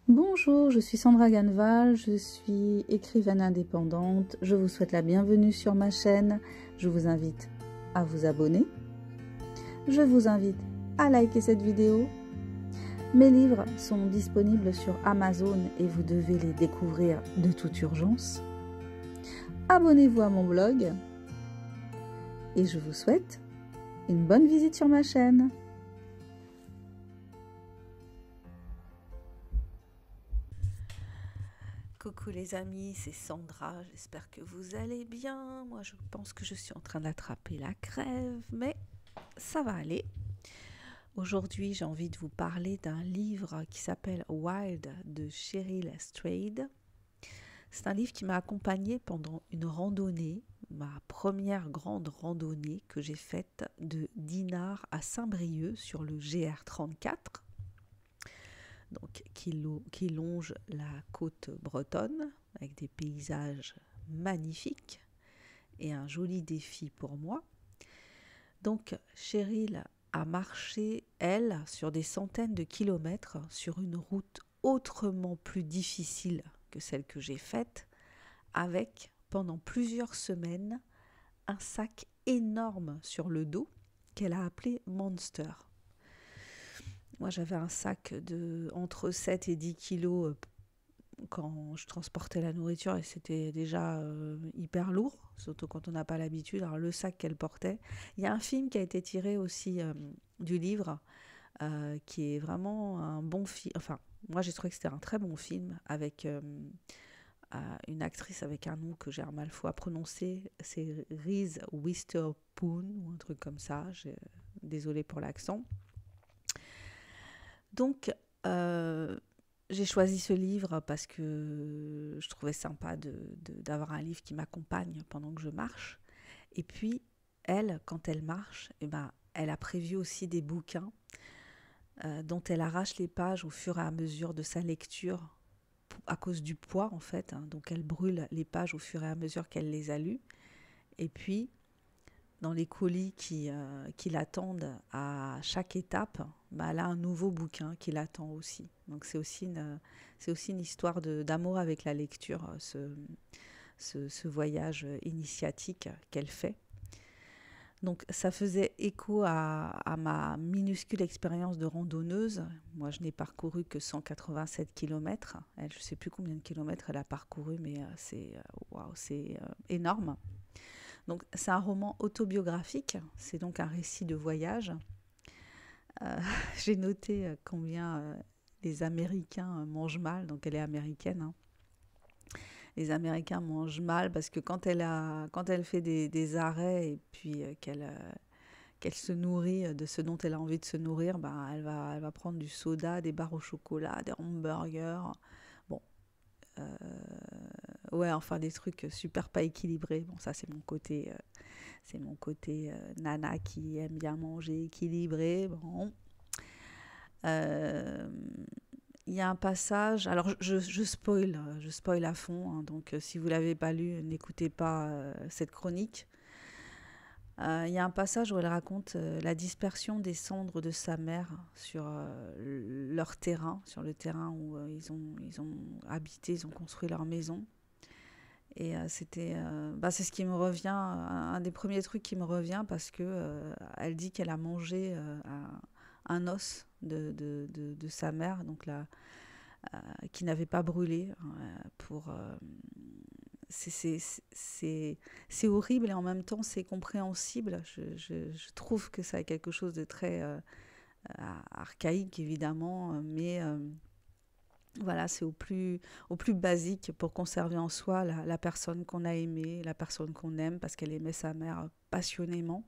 Bonjour, je suis Sandra Ganval, je suis écrivaine indépendante. Je vous souhaite la bienvenue sur ma chaîne. Je vous invite à vous abonner. Je vous invite à liker cette vidéo. Mes livres sont disponibles sur Amazon et vous devez les découvrir de toute urgence. Abonnez-vous à mon blog et je vous souhaite une bonne visite sur ma chaîne. Coucou les amis, c'est Sandra, j'espère que vous allez bien. Moi je pense que je suis en train d'attraper la crève, mais ça va aller. Aujourd'hui j'ai envie de vous parler d'un livre qui s'appelle Wild de Cheryl Strayed. C'est un livre qui m'a accompagnée pendant une randonnée, ma première grande randonnée que j'ai faite de Dinard à Saint-Brieuc sur le GR34. Donc, qui longe la côte bretonne avec des paysages magnifiques et un joli défi pour moi. Donc Cheryl a marché, elle, sur des centaines de kilomètres sur une route autrement plus difficile que celle que j'ai faite, avec, pendant plusieurs semaines, un sac énorme sur le dos qu'elle a appelé Monster. Moi, j'avais un sac de entre 7 et 10 kilos quand je transportais la nourriture et c'était déjà hyper lourd, surtout quand on n'a pas l'habitude. Alors, le sac qu'elle portait. Il y a un film qui a été tiré aussi du livre qui est vraiment un bon film. Enfin, moi, j'ai trouvé que c'était un très bon film avec une actrice avec un nom que j'ai un mal fou à prononcer. C'est Reese Witherspoon ou un truc comme ça. Désolée pour l'accent. Donc, j'ai choisi ce livre parce que je trouvais sympa d'avoir un livre qui m'accompagne pendant que je marche. Et puis, elle, quand elle marche, eh ben, elle a prévu aussi des bouquins dont elle arrache les pages au fur et à mesure de sa lecture à cause du poids, en fait. Hein. Donc, elle brûle les pages au fur et à mesure qu'elle les a lues. Et puis, dans les colis qui l'attendent à chaque étape, bah, elle a un nouveau bouquin qui l'attend aussi. Donc c'est aussi une histoire d'amour avec la lecture, ce voyage initiatique qu'elle fait. Donc ça faisait écho à ma minuscule expérience de randonneuse. Moi, je n'ai parcouru que 187 km. Elle, je ne sais plus combien de kilomètres elle a parcouru, mais c'est énorme. Donc c'est un roman autobiographique, c'est donc un récit de voyage. J'ai noté combien les Américains mangent mal, donc elle est américaine. Hein. Les Américains mangent mal parce que quand elle fait des arrêts et puis qu'elle se nourrit de ce dont elle a envie de se nourrir, ben, elle va prendre du soda, des barres au chocolat, des hamburgers. Bon, ouais, enfin des trucs super pas équilibrés. Bon, ça c'est mon côté nana qui aime bien manger équilibré. Bon. Euh, Il y a un passage, alors je spoil à fond, hein, donc si vous ne l'avez pas lu, n'écoutez pas cette chronique. Il y a un passage où elle raconte la dispersion des cendres de sa mère sur leur terrain, sur le terrain où ils ont habité, ils ont construit leur maison. Et c'est ce qui me revient, un des premiers trucs qui me revient parce que elle dit qu'elle a mangé un os de sa mère, donc qui n'avait pas brûlé. C'est horrible et en même temps c'est compréhensible. Je trouve que ça a quelque chose de très archaïque évidemment, mais voilà, c'est au plus basique pour conserver en soi la personne qu'on a aimée, la personne qu'on aime, parce qu'elle aimait sa mère passionnément.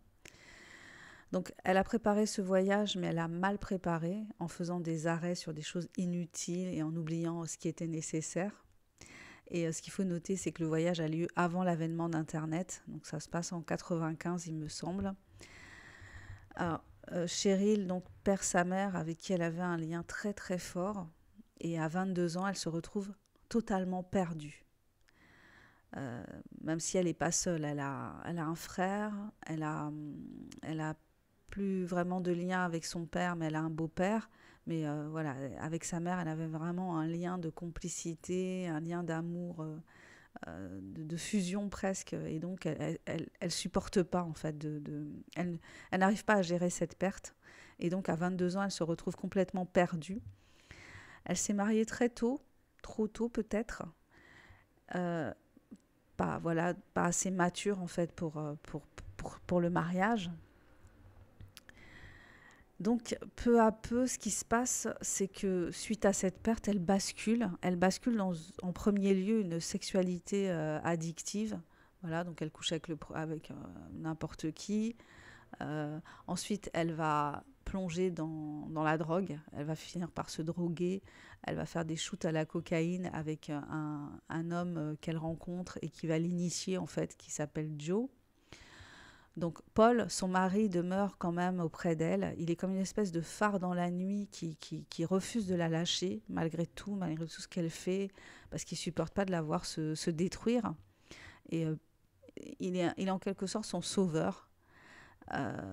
Donc elle a préparé ce voyage, mais elle a mal préparé, en faisant des arrêts sur des choses inutiles et en oubliant ce qui était nécessaire. Et ce qu'il faut noter, c'est que le voyage a lieu avant l'avènement d'Internet, donc ça se passe en 95, il me semble. Alors, Cheryl donc, perd sa mère, avec qui elle avait un lien très très fort, et à 22 ans, elle se retrouve totalement perdue. Même si elle n'est pas seule, elle a un frère, elle a plus vraiment de lien avec son père, mais elle a un beau-père, Mais voilà, avec sa mère, elle avait vraiment un lien de complicité, un lien d'amour, de fusion presque. Et donc, elle supporte pas, en fait. Elle n'arrive pas à gérer cette perte. Et donc, à 22 ans, elle se retrouve complètement perdue. Elle s'est mariée très tôt, trop tôt peut-être. Euh, voilà, pas assez mature, en fait, pour le mariage. Donc, peu à peu, ce qui se passe, c'est que suite à cette perte, elle bascule. Elle bascule en premier lieu une sexualité addictive. Voilà, donc elle couche avec n'importe qui. Ensuite, elle va plonger dans la drogue. Elle va finir par se droguer. Elle va faire des shoots à la cocaïne avec un homme qu'elle rencontre et qui va l'initier, en fait, qui s'appelle Joe. Donc Paul, son mari, demeure quand même auprès d'elle. Il est comme une espèce de phare dans la nuit qui refuse de la lâcher, malgré tout ce qu'elle fait, parce qu'il ne supporte pas de la voir se détruire. Et il est en quelque sorte son sauveur,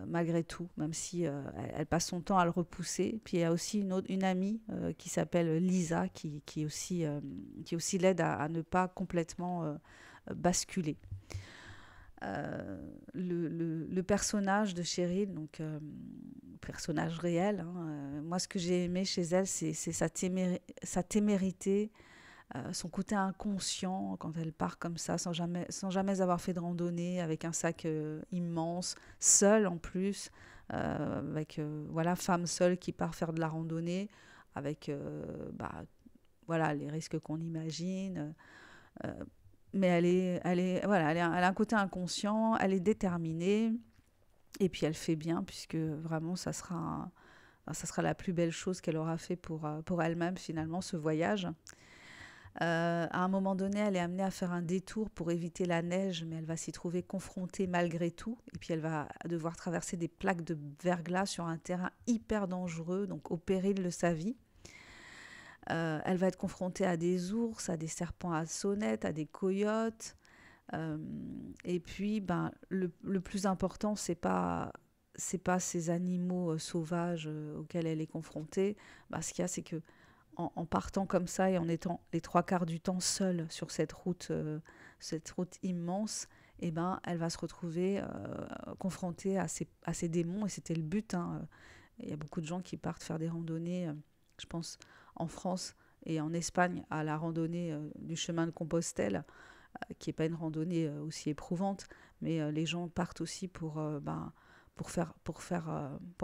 malgré tout, même si elle passe son temps à le repousser. Puis il y a aussi une amie qui s'appelle Lisa, qui aussi l'aide à ne pas complètement basculer. Le personnage de Cheryl, donc personnage réel, hein, moi ce que j'ai aimé chez elle, c'est sa témérité, son côté inconscient quand elle part comme ça, sans jamais avoir fait de randonnée, avec un sac immense, seule en plus, avec voilà, femme seule qui part faire de la randonnée, avec voilà, les risques qu'on imagine. Mais elle a un côté inconscient, elle est déterminée, et puis elle fait bien, puisque vraiment, ça sera la plus belle chose qu'elle aura fait pour elle-même, finalement, ce voyage. À un moment donné, elle est amenée à faire un détour pour éviter la neige, mais elle va s'y trouver confrontée malgré tout, et puis elle va devoir traverser des plaques de verglas sur un terrain hyper dangereux, donc au péril de sa vie. Elle va être confrontée à des ours, à des serpents à sonnettes, à des coyotes. Et puis, le plus important, c'est pas ces animaux sauvages auxquels elle est confrontée. Ce qu'il y a, c'est que en partant comme ça et en étant les 3/4 du temps seule sur cette route immense, elle va se retrouver confrontée à ces démons. Et c'était le but, hein. Il y a beaucoup de gens qui partent faire des randonnées, je pense, en France et en Espagne, à la randonnée du chemin de Compostelle, qui n'est pas une randonnée aussi éprouvante, mais les gens partent aussi pour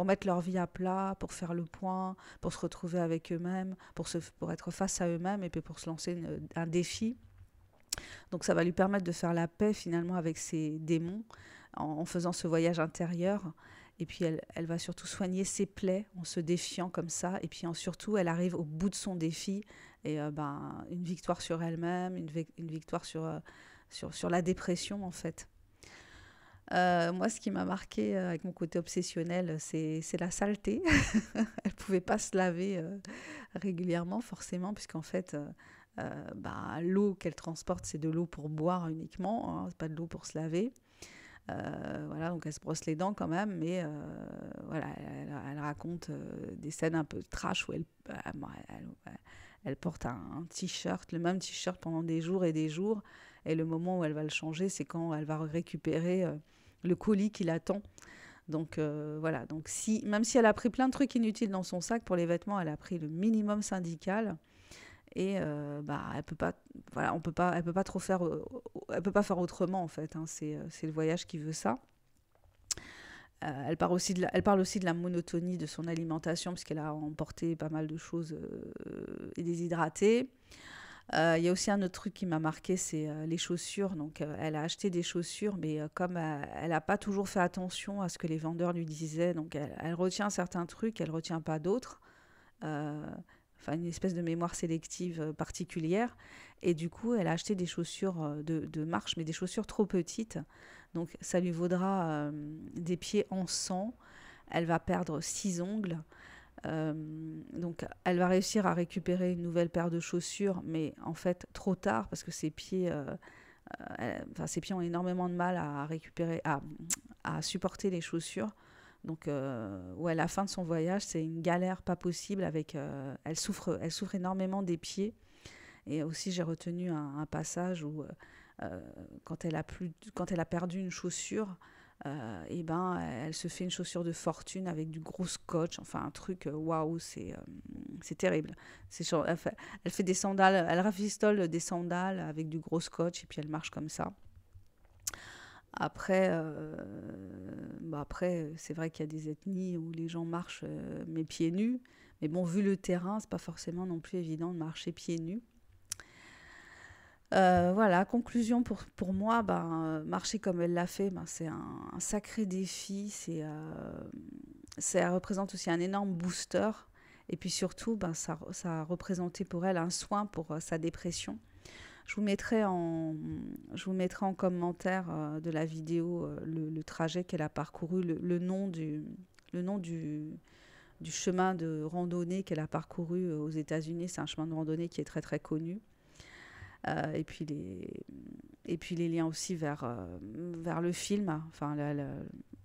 mettre leur vie à plat, pour faire le point, pour se retrouver avec eux-mêmes, pour être face à eux-mêmes et puis pour se lancer un défi. Donc ça va lui permettre de faire la paix finalement avec ces démons en faisant ce voyage intérieur. Et puis elle va surtout soigner ses plaies en se défiant comme ça. Et puis surtout, elle arrive au bout de son défi. Et une victoire sur elle-même, une victoire sur la dépression en fait. Moi, ce qui m'a marqué avec mon côté obsessionnel, c'est la saleté. Elle ne pouvait pas se laver régulièrement, forcément, puisqu'en fait, l'eau qu'elle transporte, c'est de l'eau pour boire uniquement, hein, pas de l'eau pour se laver. Voilà, donc elle se brosse les dents quand même, mais voilà, elle raconte des scènes un peu trash où elle porte un t-shirt, le même t-shirt pendant des jours et des jours, et le moment où elle va le changer, c'est quand elle va récupérer le colis qui l'attend. Donc voilà, donc même si elle a pris plein de trucs inutiles dans son sac, pour les vêtements, elle a pris le minimum syndical. Et elle peut pas, voilà, elle peut pas trop faire, elle peut pas faire autrement en fait, hein. C'est le voyage qui veut ça. Elle parle aussi de la monotonie de son alimentation, puisqu'elle a emporté pas mal de choses et déshydratée. Il y a aussi un autre truc qui m'a marqué, c'est les chaussures. Donc elle a acheté des chaussures, mais comme elle n'a pas toujours fait attention à ce que les vendeurs lui disaient, donc elle retient certains trucs, elle retient pas d'autres. Une espèce de mémoire sélective particulière. Et du coup, elle a acheté des chaussures de marche, mais des chaussures trop petites. Donc, ça lui vaudra des pieds en sang. Elle va perdre 6 ongles. Donc, elle va réussir à récupérer une nouvelle paire de chaussures, mais en fait, trop tard, parce que ses pieds ont énormément de mal à supporter les chaussures. Donc, ouais, la fin de son voyage, c'est une galère pas possible. Elle souffre énormément des pieds. Et aussi, j'ai retenu un passage où, quand elle a perdu une chaussure, et ben, elle se fait une chaussure de fortune avec du gros scotch. Enfin, un truc, waouh, c'est terrible. Elle fait des sandales, elle rafistole des sandales avec du gros scotch et puis elle marche comme ça. Après, c'est vrai qu'il y a des ethnies où les gens marchent mais pieds nus. Mais bon, vu le terrain, c'est pas forcément non plus évident de marcher pieds nus. Voilà, conclusion pour moi, marcher comme elle l'a fait, c'est un sacré défi. Ça représente aussi un énorme booster. Et puis surtout, ça a représenté pour elle un soin pour sa dépression. Je vous mettrai en commentaire de la vidéo le trajet qu'elle a parcouru, le nom du chemin de randonnée qu'elle a parcouru aux États-Unis. C'est un chemin de randonnée qui est très très connu. Et puis les liens aussi vers le film. Enfin,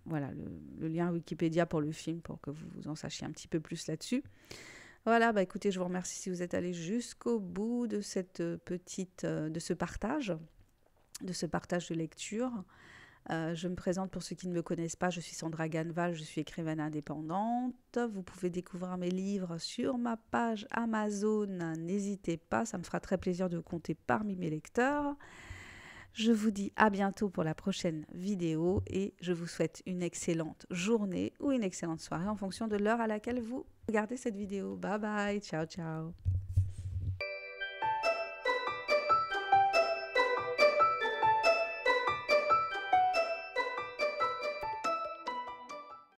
voilà, le lien Wikipédia pour le film pour que vous en sachiez un petit peu plus là-dessus. Voilà, écoutez, je vous remercie si vous êtes allés jusqu'au bout de de ce partage de lecture. Je me présente pour ceux qui ne me connaissent pas, je suis Sandra Ganval, je suis écrivaine indépendante. Vous pouvez découvrir mes livres sur ma page Amazon, n'hésitez pas, ça me fera très plaisir de vous compter parmi mes lecteurs. Je vous dis à bientôt pour la prochaine vidéo et je vous souhaite une excellente journée ou une excellente soirée en fonction de l'heure à laquelle vous regardez cette vidéo. Bye bye, ciao ciao.